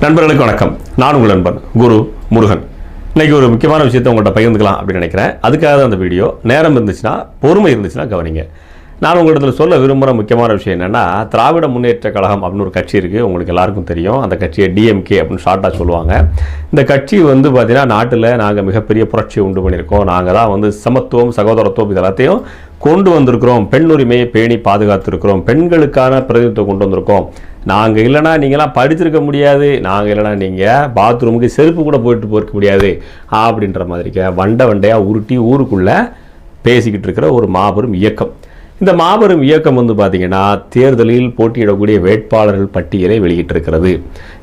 நண்பர்களுக்கு வணக்கம். நான் உங்கள் நண்பன் குரு முருகன். இன்றைக்கி ஒரு முக்கியமான விஷயத்தை உங்கள்கிட்ட பகிர்ந்துக்கலாம் அப்படின்னு நினைக்கிறேன். அதுக்காக தான் அந்த வீடியோ. நேரம் இருந்துச்சுன்னா, பொறுமை இருந்துச்சுன்னா கவனிங்க. நான் உங்களிடத்தில் சொல்ல விரும்புகிற முக்கியமான விஷயம் என்னென்னா, திராவிட முன்னேற்ற கழகம் அப்படின்னு ஒரு கட்சி இருக்குது. உங்களுக்கு எல்லாருக்கும் தெரியும். அந்த கட்சியை டிஎம்கே அப்படின்னு ஷார்ட்டாக சொல்லுவாங்க. இந்த கட்சி பார்த்தீங்கன்னா நாட்டில் நாங்கள் மிகப்பெரிய புரட்சியை உண்டு பண்ணியிருக்கோம். நாங்கள் தான் சமத்துவம், சகோதரத்துவம் இது எல்லாத்தையும் கொண்டு வந்திருக்கிறோம். பெண் உரிமையை பேணி பாதுகாத்துருக்கிறோம். பெண்களுக்கான பிரதிநிதித்துவம் கொண்டு வந்திருக்கோம். நாங்கள் இல்லைனா நீங்களாம் படிச்சிருக்க முடியாது, நாங்கள் இல்லைனா நீங்கள் பாத்ரூமுக்கு செருப்பு கூட போயிருக்க முடியாது அப்படின்ற மாதிரிக்க வண்டையாக உருட்டி ஊருக்குள்ளே பேசிக்கிட்டு இருக்கிற ஒரு மாபெரும் இயக்கம். இந்த மாபெரும் இயக்கம் பார்த்திங்கன்னா தேர்தலில் போட்டியிடக்கூடிய வேட்பாளர்கள் பட்டியலை வெளியிட்டிருக்கிறது.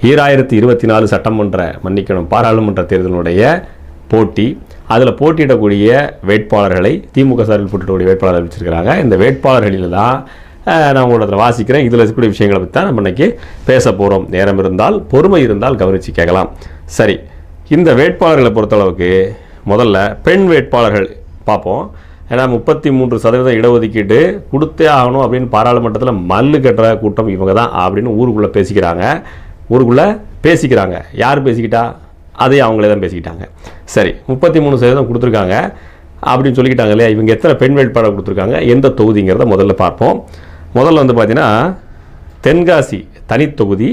2024 பாராளுமன்ற தேர்தலுடைய போட்டி. அதில் போட்டியிடக்கூடிய வேட்பாளர்களை திமுக சார்பில் போட்டியிடக்கூடிய வேட்பாளர்கள் வச்சுருக்கிறாங்க. இந்த வேட்பாளர்களில் தான் நான் உங்களோட வாசிக்கிறேன். இதில் இருக்கக்கூடிய விஷயங்களை பற்றி தான் நம்ம இன்றைக்கி பேச போகிறோம். நேரம் இருந்தால், பொறுமை இருந்தால் கவனித்து கேட்கலாம். சரி, இந்த வேட்பாளர்களை பொறுத்தளவுக்கு முதல்ல பெண் வேட்பாளர்கள் பார்ப்போம். ஏன்னா 33% இடஒதுக்கீடு கொடுத்தே ஆகணும் அப்படின்னு பாராளுமன்றத்தில் மல்லு கட்டுற கூட்டம் இவங்க தான் அப்படின்னு ஊருக்குள்ளே பேசிக்கிறாங்க. யார் பேசிக்கிட்டா? அதையும் அவங்களே தான் பேசிக்கிட்டாங்க. சரி, 33% கொடுத்துருக்காங்க அப்படின்னு சொல்லிக்கிட்டாங்க இல்லையா? இவங்க எத்தனை பெண் வேட்பாளர் கொடுத்துருக்காங்க, எந்த தொகுதிங்கிறத முதல்ல பார்ப்போம். முதல்ல பார்த்தீங்கன்னா தென்காசி தனித்தொகுதி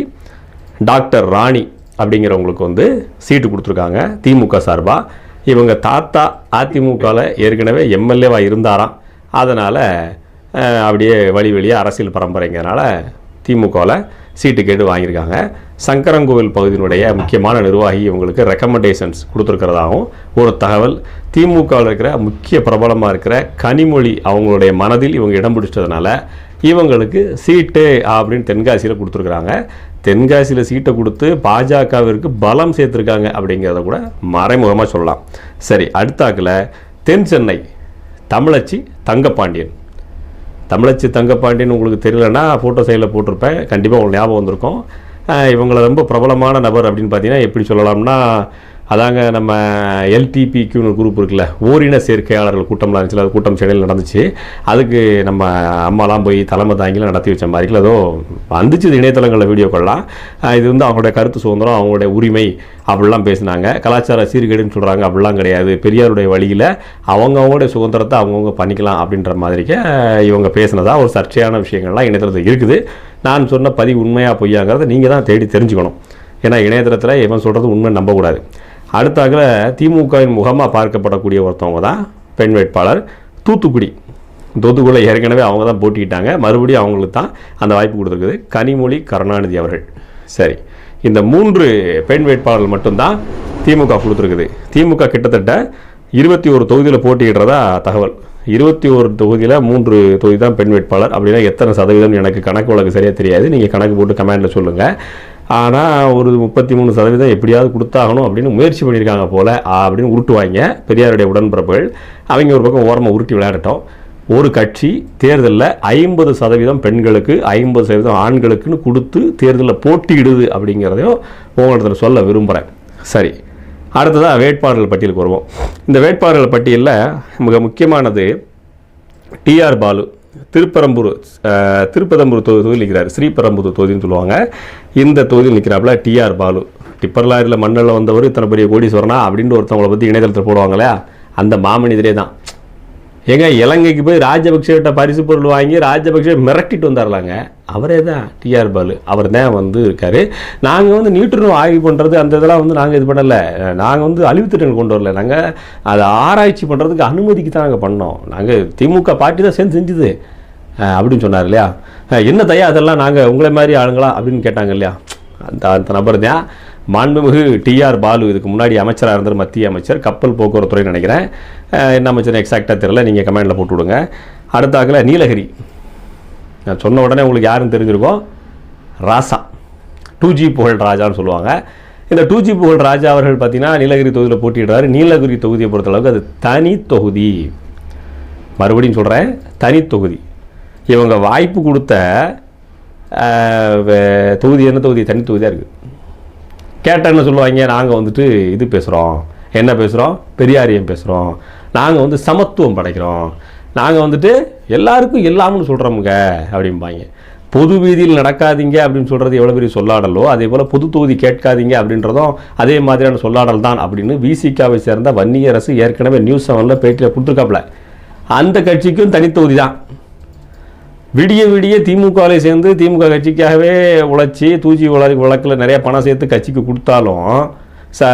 டாக்டர் ராணி அப்படிங்கிறவங்களுக்கு சீட்டு கொடுத்துருக்காங்க திமுக சார்பாக. இவங்க தாத்தா அதிமுகவில் ஏற்கனவே எம்எல்ஏவாக இருந்தாராம். அதனால் அப்படியே வழியாக அரசியல் பரம்பரைங்கிறனால திமுகவில் சீட்டு கேட்டு வாங்கியிருக்காங்க. சங்கரங்கோவில் பகுதியினுடைய முக்கியமான நிர்வாகி இவங்களுக்கு ரெக்கமெண்டேஷன்ஸ் கொடுத்துருக்கிறதாகவும் ஒரு தகவல். திமுகவில் இருக்கிற முக்கிய பிரபலமாக இருக்கிற கனிமொழி அவங்களுடைய மனதில் இவங்க இடம் பிடிச்சதுனால இவங்களுக்கு சீட்டு அப்படின்னு தென்காசியில் கொடுத்துருக்குறாங்க. தென்காசியில் சீட்டை கொடுத்து பாஜகவிற்கு பலம் சேர்த்துருக்காங்க அப்படிங்கிறத கூட மறைமுகமாக சொல்லலாம். சரி, அடுத்தாக்கில் தென் சென்னை தமிழச்சி தங்கப்பாண்டியன். தமிழச்சி தங்கப்பாண்டியன் உங்களுக்கு தெரியலன்னா ஃபோட்டோ சைடில் போட்டிருப்பேன், கண்டிப்பாக உங்களுக்கு ஞாபகம் வந்திருக்கும். இவங்களை ரொம்ப பிரபலமான நபர் அப்படின்னு பார்த்தீங்கன்னா எப்படி சொல்லலாம்னா, அதாங்க நம்ம எல்டிபிக்யூன்னு ஒரு குரூப் இருக்குல்ல, ஓரின சேர்க்கையாளர்கள் கூட்டம்லாம் இருந்துச்சு. அது கூட்டம் சென்னையில் நடந்துச்சு. அதுக்கு நம்ம அம்மாலாம் போய் தலைமை தாங்கிலாம் நடத்தி வச்ச மாதிரில ஏதோ வந்துச்சு இணையதளங்களில் வீடியோக்கள்லாம். இது அவங்களுடைய கருத்து சுதந்திரம், அவங்களுடைய உரிமை அப்படிலாம் பேசினாங்க. கலாச்சார சீர்கேடுன்னு சொல்கிறாங்க. அப்படிலாம் கிடையாது. பெரியாருடைய வழியில் அவங்கவுங்களுடைய சுதந்திரத்தை அவங்கவுங்க பண்ணிக்கலாம் அப்படின்ற மாதிரிக்கு இவங்க பேசினதா ஒரு சர்ச்சையான விஷயங்கள்லாம் இணையதளத்தில் இருக்குது. நான் சொன்ன பதிவு உண்மையாக பொய்யாங்கிறத நீங்கள் தான் தேடி தெரிஞ்சுக்கணும். ஏன்னா இணையதளத்தில் இவன் சொல்கிறது உண்மை நம்பக்கூடாது. அடுத்தாக திமுகவின் முகமாக பார்க்கப்படக்கூடிய ஒருத்தவங்க தான் பெண் வேட்பாளர் தூத்துக்குடியில் ஏற்கனவே அவங்க தான் போட்டிக்கிட்டாங்க. மறுபடியும் அவங்களுக்கு தான் அந்த வாய்ப்பு கொடுத்துருக்குது, கனிமொழி கருணாநிதி அவர்கள். சரி, இந்த 3 பெண் வேட்பாளர்கள் மட்டும்தான் திமுக கொடுத்துருக்குது. திமுக கிட்டத்தட்ட 21 தொகுதியில் போட்டியிடுறதா தகவல். 21 தொகுதியில் 3 தொகுதி தான் பெண் வேட்பாளர். அப்படின்னா எத்தனை சதவீதம் எனக்கு கணக்கு வழக்கு சரியாக தெரியாது. நீங்கள் கணக்கு போட்டு கமெண்டில் சொல்லுங்கள். ஆனால் ஒரு 33% எப்படியாவது கொடுத்தாகணும் அப்படின்னு முயற்சி பண்ணியிருக்காங்க போல் அப்படின்னு உருட்டுவாங்க பெரியாருடைய உடன்பிறப்புகள். அவங்க ஒரு பக்கம் ஓரமாக உருட்டி விளையாடட்டும். ஒரு கட்சி தேர்தலில் 50% பெண்களுக்கு 50% ஆண்களுக்குன்னு கொடுத்து தேர்தலில் போட்டியிடுது அப்படிங்கிறதையும் உங்களிடத்தில் சொல்ல விரும்புகிறேன். சரி, அடுத்ததாக வேட்பாளர்கள் பட்டியலுக்கு வருவோம். இந்த வேட்பாளர்கள் பட்டியலில் மிக முக்கியமானது டிஆர் பாலு. திருப்பரம்பூர் தொகுதியில் நிற்கிறார். ஸ்ரீபெரும்புதூர் தொகுதின்னு சொல்லுவாங்க. இந்த தொகுதியில் நிற்கிறாப்புல டிஆர் பாலு. டிப்பர் லாரியில் மண்ணில் வந்தவர் இத்தனை பெரிய கோடீஸ்வரனா அப்படின்ட்டு ஒருத்தவங்களை பற்றி இணையதளத்தில் போடுவாங்களே, அந்த மாமனிதரே தான். ஏங்க, இலங்கைக்கு போய் ராஜபக்சேட்ட பரிசு பொருள் வாங்கி ராஜபக்சே மிரட்டிட்டு வந்தார்லாங்க, அவரே தான் டிஆர் பாலு. அவர் தான் இருக்கார். நாங்கள் நியூட்ரினோ ஆய்வு பண்ணுறது அந்த இதெல்லாம் நாங்கள் இது பண்ணலை. நாங்கள் அழிவுத்திட்டங்கள் கொண்டு வரல. நாங்கள் அதை ஆராய்ச்சி பண்ணுறதுக்கு அனுமதிக்கு தான் நாங்கள் பண்ணோம். நாங்கள் திமுக பார்ட்டி தான் சேர்ந்து செஞ்சுது அப்படின்னு சொன்னார் இல்லையா? என்ன தையா அதெல்லாம் நாங்கள் உங்களை மாதிரி ஆளுங்களா அப்படின்னு கேட்டாங்க இல்லையா? அந்த நபர் தான் மாண்புமிகு டிஆர் பாலு. இதுக்கு முன்னாடி அமைச்சராக இருந்தார், மத்திய அமைச்சர், கப்பல் போக்குவரத்துறைன்னு நினைக்கிறேன். என்ன அமைச்சர் எக்ஸாக்டாக தெரியல, நீங்கள் கமெண்டில் போட்டு விடுங்க. அடுத்தாக்கில் நீலகிரி. நான் சொன்ன உடனே உங்களுக்கு யாருன்னு தெரிஞ்சிருக்கோம், ராசா. 2G புகழ் ராஜான்னு சொல்லுவாங்க. இந்த 2G புகழ் ராஜா அவர்கள் பார்த்தீங்கன்னா நீலகிரி தொகுதியில் போட்டிடுறாரு. நீலகிரி தொகுதியை பொறுத்தளவுக்கு அது தனி தொகுதி. மறுபடியும் சொல்கிறேன், தனி தொகுதி. இவங்க வாய்ப்பு கொடுத்த தொகுதி என்ன தொகுதி? தனி தொகுதியாக இருக்குது. கேட்டால் என்ன சொல்லுவாங்க, நாங்கள் இது பேசுகிறோம், என்ன பேசுகிறோம், பெரியாரியம் பேசுகிறோம், நாங்கள் சமத்துவம் படைக்கிறோம், நாங்கள் எல்லாருக்கும் எல்லாம்னு சொல்கிறோமுங்க அப்படிம்பாங்க. பொது வீதியில் நடக்காதீங்க அப்படின்னு சொல்கிறது எவ்வளோ பெரிய சொல்லாடலோ, அதே போல் பொது தொகுதி கேட்காதீங்க அப்படின்றதும் அதே மாதிரியான சொல்லாடல் தான் அப்படின்னு விசிகாவை சேர்ந்த வன்னியரசு ஏற்கனவே நியூஸ் 7 பேட்டியில் கொடுத்துருக்காப்புல. அந்த கட்சிக்கும் தனித்தொகுதி தான். விடிய விடிய திமுகவை சேர்ந்து திமுக கட்சிக்காகவே உழைச்சி தூச்சி வழக்கில் நிறைய பணம் சேர்த்து கட்சிக்கு கொடுத்தாலும்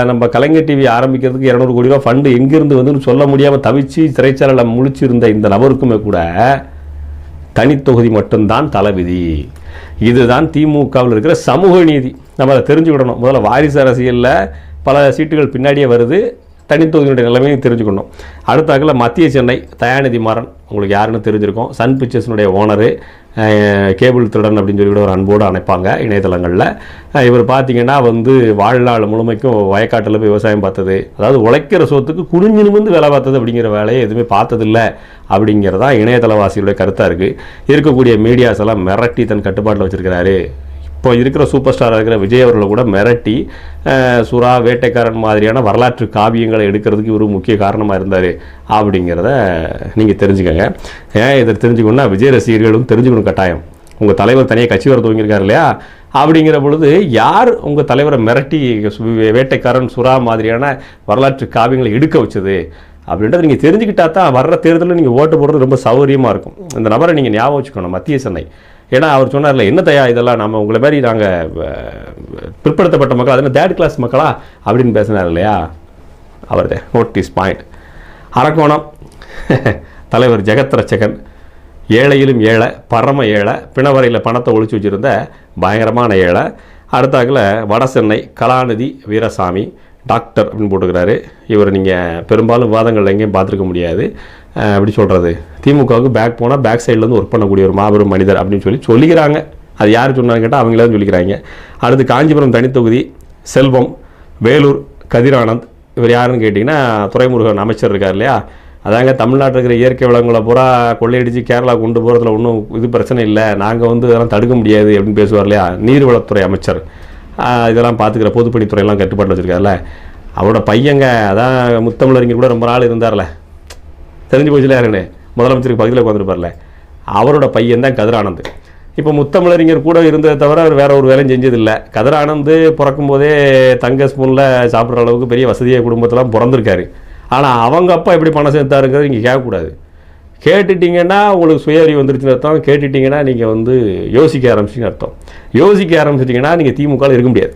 நம்ம கலைஞர் டிவி ஆரம்பிக்கிறதுக்கு 200 கோடி ரூபா ஃபண்டு எங்கிருந்து வந்துன்னு சொல்ல முடியாமல் தவிச்சு சிறைச்சாலையில் முழிச்சிருந்த இந்த நபருக்குமே கூட தனித்தொகுதி மட்டும்தான் தலைவிதி. இதுதான் திமுகவில் இருக்கிற சமூக நீதி. நம்ம அதை தெரிஞ்சுக்கிடணும். முதல்ல வாரிசு அரசியலில் பல சீட்டுகள் பின்னாடியே வருது, தனித்தொகுதியினுடைய நிலைமையும் தெரிஞ்சுக்கணும். அடுத்தாக்கில் மத்திய சென்னை தயாநிதி மாறன் உங்களுக்கு யாருன்னு தெரிஞ்சிருக்கும். சன் பிக்சர்ஸினுடைய ஓனரு, கேபிள் திருடன் அப்படின்னு சொல்லி கூட ஒரு அன்போடு அணைப்பாங்க இணையதளங்களில். இவர் பார்த்தீங்கன்னா வாழ்நாள் முழுமைக்கும் வயக்காட்டில் போய் விவசாயம் பார்த்தது, அதாவது உழைக்கிற சொத்துக்கு குனிஞ்சு நிமிர்ந்து வேலை பார்த்தது அப்படிங்கிற வேலையை எதுவுமே பார்த்ததில்லை அப்படிங்கிறதா இணையதளவாசிகளுடைய கருத்தாக இருக்குது. இருக்கக்கூடிய மீடியாஸ் எல்லாம் மிரட்டி தன் கட்டுப்பாட்டில் வச்சுருக்கிறாரு. இப்போ இருக்கிற சூப்பர் ஸ்டாராக இருக்கிற விஜய் அவர்களை கூட மிரட்டி சுறா, வேட்டைக்காரன் மாதிரியான வரலாற்று காவியங்களை எடுக்கிறதுக்கு இவர் முக்கிய காரணமாக இருந்தார் அப்படிங்கிறத நீங்கள் தெரிஞ்சுக்கோங்க. ஏன் இதை தெரிஞ்சுக்கணுன்னா விஜய் ரசிகர்களும் தெரிஞ்சுக்கணும் கட்டாயம். உங்கள் தலைவர் தனியாக கட்சி வர துவங்கியிருக்காரு இல்லையா, அப்படிங்கிற பொழுது யார் உங்கள் தலைவரை மிரட்டி வேட்டைக்காரன், சுறா மாதிரியான வரலாற்று காவியங்களை எடுக்க வச்சது அப்படின்றத நீங்கள் தெரிஞ்சுக்கிட்டா தான் வர்ற தேர்தலில் நீங்கள் ஓட்டு போடுறது ரொம்ப சௌகரியமாக இருக்கும். இந்த நபரை நீங்கள் ஞாபகம் வச்சுக்கணும், மத்திய சென்னை. ஏன்னா அவர் சொன்னார்ல, என்ன தயா இதெல்லாம் நம்ம உங்களை மாதிரி நாங்கள் பிற்படுத்தப்பட்ட மக்கள், அதனால் தேர்ட் கிளாஸ் மக்களா அப்படின்னு பேசினார் இல்லையா, அவர் நோட்டீஸ் பாயிண்ட். அரக்கோணம் தலைவர் ஜெகத் ரட்சகன் ஏழையிலும் ஏழை, பரம ஏழை, பிணவரையில் பணத்தை ஒழிச்சு வச்சுருந்த பயங்கரமான ஏழை. அடுத்தாக்கில் வட சென்னை கலாநிதி வீரசாமி டாக்டர் அப்படின்னு போட்டுக்கிறாரு. இவர் நீங்கள் பெரும்பாலும் விவாதங்கள் எங்கேயும் பார்த்துருக்க முடியாது. அப்படி சொல்கிறது, திமுகவுக்கு பேக் போனால் பேக் சைட்லேருந்து ஒர்க் பண்ணக்கூடிய ஒரு மாபெரும் மனிதர் அப்படின்னு சொல்லிக்கிறாங்க. அது யார் சொன்னான்னு கேட்டால் அவங்களே தான் சொல்லிக்கிறாங்க. அடுத்து காஞ்சிபுரம் தனித்தொகுதி செல்வம், வேலூர் கதிரானந்த். இவர் யாருன்னு கேட்டிங்கன்னா துரைமுருகன் அமைச்சர் இருக்கார் இல்லையா, அதாங்க தமிழ்நாட்டில் இருக்கிற இயற்கை வளங்களை பூரா கொள்ளையடிச்சு கேரளா கொண்டு போகிறதுல ஒன்றும் இது பிரச்சனை இல்லை, நாங்கள் அதெல்லாம் தடுக்க முடியாது அப்படின்னு பேசுவார் இல்லையா, நீர்வளத்துறை அமைச்சர். இதெல்லாம் பார்த்துக்கிற பொதுப்பணித்துறையெல்லாம் கட்டுப்பாட்டில் வச்சுருக்காருல்ல, அவரோட பையங்க அதான் முத்தமிழறிஞர் கூட ரொம்ப நாள் இருந்தார்ல, தெரிஞ்சு போச்சுல யாருன்னு, முதலமைச்சருக்கு பக்கத்தில் உட்காந்துருப்பார்ல, அவரோட பையன் தான் கதிரானந்த். இப்போ முத்தமிழறிஞர் கூட இருந்ததை தவிர அவர் வேற ஒரு வேலையும் செஞ்சதில்லை. கதிரானந்த் பிறக்கும் போதே தங்க ஸ்பூனில் சாப்பிட்ற அளவுக்கு பெரிய வசதியாக குடும்பத்தெல்லாம் பிறந்திருக்காரு. ஆனால் அவங்க அப்பா எப்படி பணம் சேர்த்தாருங்கிறது இங்கே கேட்கக்கூடாது. கேட்டுட்டிங்கன்னா உங்களுக்கு சுய அறிவு வந்துருச்சுன்னு அர்த்தம். கேட்டுட்டிங்கன்னா நீங்கள் யோசிக்க ஆரம்பிச்சிங்கன்னு அர்த்தம். யோசிக்க ஆரம்பிச்சிட்டிங்கன்னா நீங்கள் திமுகவில் இருக்க முடியாது.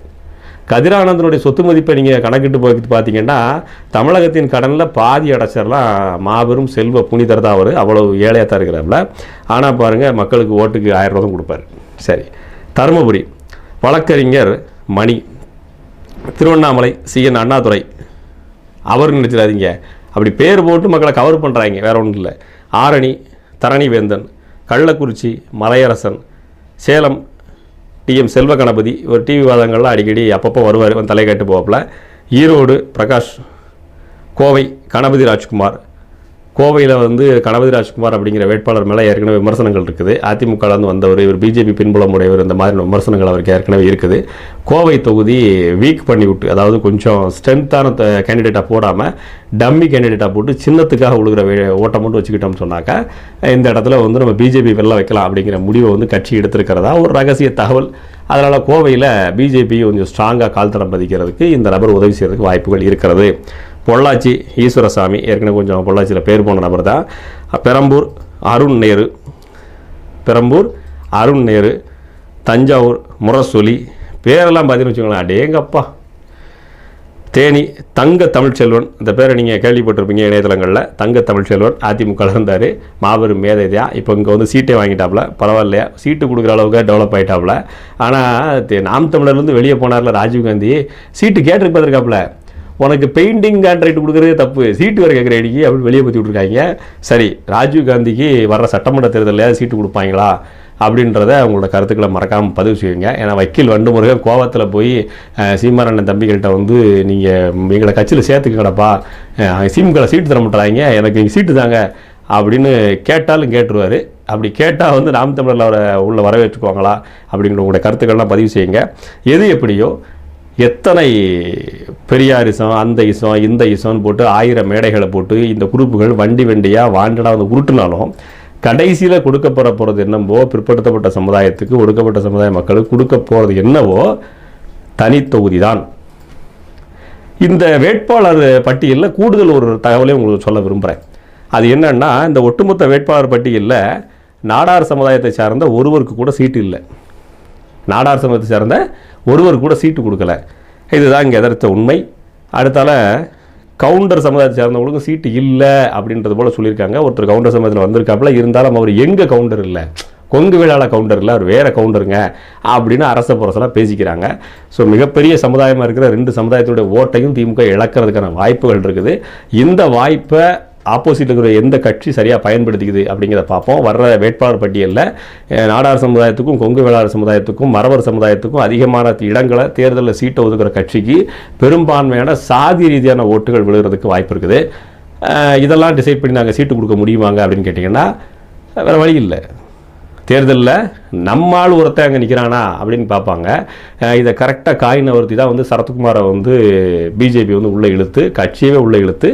கதிரானந்தனுடைய சொத்து மதிப்பை நீங்கள் கணக்கிட்டு போய் பார்த்தீங்கன்னா தமிழகத்தின் கடனில் பாதி அடைச்சிடலாம். மாபெரும் செல்வ புனிதர் தான் அவர், அவ்வளோ ஏழையாக தான் இருக்கிறாப்புல. ஆனால் பாருங்கள், மக்களுக்கு ஓட்டுக்கு 1000 ரூபா தான் கொடுப்பார். சரி, தருமபுரி வழக்கறிஞர் மணி, திருவண்ணாமலை CN அண்ணாதுரை, அவர் நினைச்சிடாதீங்க, அப்படி பேர் போட்டு மக்களை கவர் பண்ணுறாங்க, வேற ஒன்றும் இல்லை. ஆரணி தரணிவேந்தன், கள்ளக்குறிச்சி மலையரசன், சேலம் TM செல்வ கணபதி, ஒரு டிவி வாதங்கள்லாம் அடிக்கடி அப்பப்போ வருவார், தலை கேட்டு போவாப்பில். ஈரோடு பிரகாஷ், கோவை கணபதி ராஜ்குமார். கோவையில் கணபதி ராஜ்குமார் அப்படிங்கிற வேட்பாளர் மேலே ஏற்கனவே விமர்சனங்கள் இருக்குது. அதிமுகலேருந்து வந்தவர், இவர் பிஜேபி பின்புலம் உடையவர், இந்த மாதிரி விமர்சனங்கள் அவருக்கு ஏற்கனவே இருக்குது. கோவை தொகுதி வீக் பண்ணி விட்டு, அதாவது கொஞ்சம் ஸ்ட்ரென்த்தான கேண்டிடேட்டாக போடாமல் டம்மி கேண்டிடேட்டாக போட்டு சின்னத்துக்காக உழுகிற ஓட்டை மட்டும் வச்சுக்கிட்டோம்னு சொன்னாக்கா இந்த இடத்துல நம்ம பிஜேபி வெல்ல வைக்கலாம் அப்படிங்கிற முடிவை கட்சி எடுத்திருக்கிறதா ஒரு ரகசிய தகவல். அதனால் கோவையில் பிஜேபி கொஞ்சம் ஸ்ட்ராங்காக கால்தடம் பதிக்கிறதுக்கு இந்த நபர் உதவி செய்கிறதுக்கு வாய்ப்புகள் இருக்கிறது. பொள்ளாச்சி ஈஸ்வரசாமி, ஏற்கனவே கொஞ்சம் பொள்ளாச்சியில் பேர் போன நபர் தான். பெரம்பூர் அருண் நேரு, தஞ்சாவூர் முரசொலி, பேரெல்லாம் பார்த்தீங்கன்னு வச்சுக்கோங்களேன், அடேங்கப்பா. தேனி தங்க தமிழ்ச்செல்வன், இந்த பேரை நீங்கள் கேள்விப்பட்டிருப்பீங்க இணையதளங்களில். தங்க தமிழ்ச்செல்வன் அதிமுக இருந்தார், மாபெரும் மேதையா. இப்போ இங்கே சீட்டே வாங்கிட்டாப்புல, பரவாயில்லையா, சீட்டு கொடுக்குற அளவுக்கு டெவலப் ஆகிட்டாப்புல. ஆனால் நாம் தமிழர்லேருந்து வெளியே போனார்ல ராஜீவ்காந்தி, சீட்டு கேட்டுருக்கு பார்த்துருக்காப்புல, உனக்கு பெயிண்டிங் கான்ட்ராக்ட் கொடுக்குறதே தப்பு, சீட்டு வரை கேட்குற அடிக்கி அப்படின்னு வெளியே பற்றி விட்ருக்காங்க. சரி, ராஜீவ்காந்திக்கு வர்ற சட்டமன்ற தேர்தலில் சீட்டு கொடுப்பாங்களா அப்படின்றத அவங்களோட கருத்துக்களை மறக்காமல் பதிவு செய்யுங்க. ஏன்னா வக்கீல் வண்டுமுருகன் கோவத்தில் போய் சீமானண்ணன் தம்பிகள்கிட்ட நீங்கள் எங்களை கட்சியில் சேர்த்துக்கங்கடப்பா, சீம்களை சீட்டு தர மாட்டாங்க, எனக்கு நீங்கள் சீட்டு தாங்க அப்படின்னு கேட்டாலும் கேட்டுருவார். அப்படி கேட்டால் நாம் தமிழரில் அவரை உள்ள வரவேற்றுக்குவாங்களா அப்படிங்கிற உங்களுடைய கருத்துக்கள்லாம் பதிவு செய்யுங்க. எது எப்படியோ எத்தனை பெரியாரிசம், அந்த இசம், இந்த இசம்னு போட்டு 1000 மேடைகளை போட்டு இந்த குரூப்புகள் வண்டியாக வாண்டடாக உருட்டுனாலும் கடைசியில் கொடுக்க போகிறது என்னவோ, பிற்படுத்தப்பட்ட சமுதாயத்துக்கு, ஒடுக்கப்பட்ட சமுதாய மக்களுக்கு கொடுக்க போகிறது என்னவோ தனி தொகுதி தான். இந்த வேட்பாளர் பட்டியலில் கூடுதல் ஒரு தகவலையும் உங்களுக்கு சொல்ல விரும்புகிறேன். அது என்னன்னா, இந்த ஒட்டுமொத்த வேட்பாளர் பட்டியலில் நாடார் சமுதாயத்தை சார்ந்த ஒருவருக்கு கூட சீட்டு இல்லை. நாடார் சமூகத்தை சார்ந்த ஒருவர் கூட சீட்டு கொடுக்கல. இதுதான் இங்கே எதிர்த்த உண்மை. அடுத்தால கவுண்டர் சமுதாயத்தை சார்ந்தவங்களுக்கும் சீட்டு இல்லை அப்படின்றது போல் சொல்லியிருக்காங்க. ஒருத்தர் கவுண்டர் சமுதாயத்தில் வந்திருக்காப்புல, இருந்தாலும் அவர் எங்கே கவுண்டர் இல்லை, கொங்கு வேளாள கவுண்டர் இல்லை, அவர் வேறு கவுண்டருங்க அப்படின்னு அரச புரசெல்லாம் பேசிக்கிறாங்க. ஸோ மிகப்பெரிய சமுதாயமாக இருக்கிற 2 சமுதாயத்துடைய ஓட்டையும் திமுக இழக்கிறதுக்கான வாய்ப்புகள் இருக்குது. இந்த வாய்ப்பை ஆப்போசிட்டில் இருக்கிற எந்த கட்சி சரியாக பயன்படுத்திக்குது அப்படிங்கிறத பார்ப்போம். வர்ற வேட்பாளர் பட்டியலில் நாடார் சமுதாயத்துக்கும், கொங்கு வேளாளர் சமுதாயத்துக்கும், மறவர் சமுதாயத்துக்கும் அதிகமான இடங்களை தேர்தலில் சீட்டை ஒதுக்குற கட்சிக்கு பெரும்பான்மையான சாதி ரீதியான ஓட்டுகள் விழுகிறதுக்கு வாய்ப்பு இருக்குது. இதெல்லாம் டிசைட் பண்ணி நாங்கள் சீட்டு கொடுக்க முடியுமாங்க அப்படின்னு கேட்டிங்கன்னா வேறு வழி இல்லை. தேர்தலில் நம்மால் ஒருத்தன் அங்கே நிற்கிறானா அப்படின்னு பார்ப்பாங்க. இதை கரெக்டாக காயினவர்த்தி தான் வந்து சரத்குமாரை வந்து பிஜேபி வந்து உள்ளே இழுத்து, கட்சியவே உள்ளே இழுத்து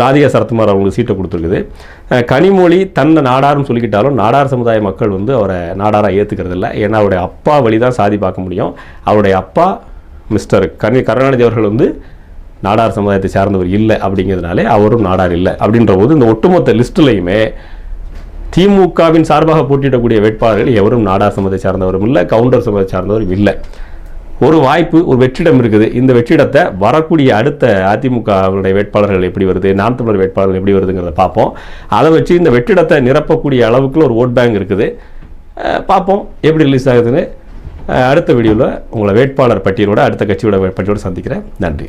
ராதிகா சரத்குமார் அவங்களுக்கு சீட்டை கொடுத்துருக்குது. கனிமொழி தன்னை நாடார்னு சொல்லிக்கிட்டாலும் நாடார் சமுதாய மக்கள் வந்து அவரை நாடாராக ஏற்றுக்கிறது இல்லை. ஏன்னா அவருடைய அப்பா வழி தான் சாதி பார்க்க முடியும். அவருடைய அப்பா மிஸ்டர் கருணாநிதி அவர்கள் வந்து நாடார் சமுதாயத்தை சார்ந்தவர் இல்லை அப்படிங்கிறதுனாலே அவரும் நாடார் இல்லை. அப்படின்ற போது இந்த ஒட்டுமொத்த லிஸ்ட்டுலையுமே திமுகவின் சார்பாக போட்டியிடக்கூடிய வேட்பாளர்கள் எவரும் நாடார் சமுதாயத்தை சார்ந்தவரும் இல்லை, கவுண்டர் சமுதாயத்தை சார்ந்தவரும் இல்லை. ஒரு வாய்ப்பு, ஒரு வெற்றிடம் இருக்குது. இந்த வெற்றிடத்தை வரக்கூடிய அடுத்த அதிமுகவுடைய வேட்பாளர்கள் எப்படி வருது, நாம் தமிழர் வேட்பாளர்கள் எப்படி வருதுங்கிறத பார்ப்போம். அதை வச்சு இந்த வெற்றிடத்தை நிரப்பக்கூடிய அளவுக்கு ஒரு ஓட் பேங்க் இருக்குது. பார்ப்போம் எப்படி ரிலீஸ் ஆகுதுன்னு. அடுத்த வீடியோவில் உங்களை வேட்பாளர் பட்டியலோட அடுத்த கட்சியோட பட்டியலோடு சந்திக்கிறேன். நன்றி.